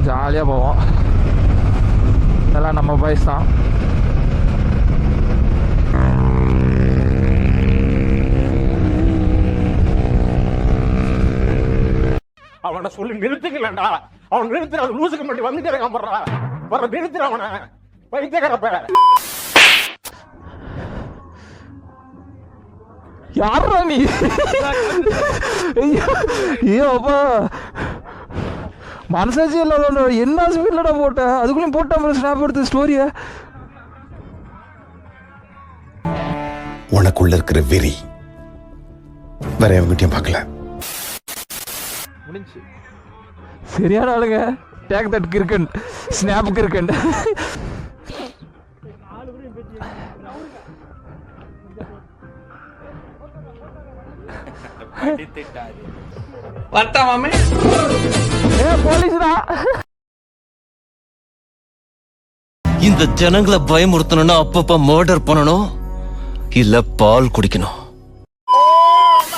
ஜாலியாக போவோம். இதெல்லாம் நம்ம பாய்ஸ் தான். அவனை சொல்லி நிறுத்துக்கலண்டா. அவன் நிறுத்துற அது லூசுக்கு மட்டும் வந்துட்டே இருக்கான். வர்ற நிறுத்துற அவனை பைத்தியக்காரப்ப. யாரா நீ? ஐயோப்பா மனசாட்சி இல்லாத என்ன ஸ்பீட்லடா போட்டேன். அதுக்குள்ளேயும் போட்டேன் ஸ்னாப் எடுத்து ஸ்டோரிய. உனக்குள்ள இருக்கிற வெறி வேற எவங்கிட்டையும் பார்க்கல. முடிஞ்சு சரியான ஆளுங்க. டேக் தட் கிரிக்கன் ஸ்னாப் கிரிக்கன். இந்த ஜனங்களை பயமுறுத்தணும்னா அப்பப்ப மர்டர் பண்ணணும், இல்ல பால் குடிக்கணும்.